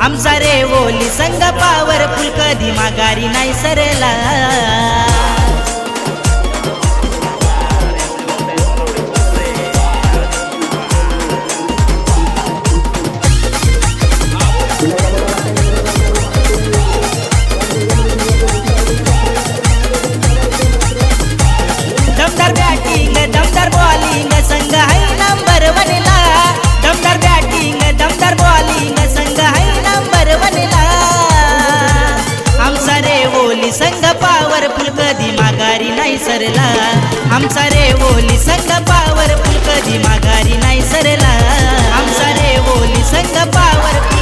आमचा रे ओली संघ पावरफुल कधी माघारी नाही सरला। दमदार बॅटिंग दमदार बॉलिंग संघ आहे नंबर वनला। दमदार बॅटिंग दमदार बॉलिंग संघ आहे नंबर वनला। आमचा रे ओली संघ पावरफुल कधी माघारी नाही सरला। आमचा रे ओली संघ पावरफुल कधी माघारी नाही सरला। आमचा रे ओली संघ पावरफुल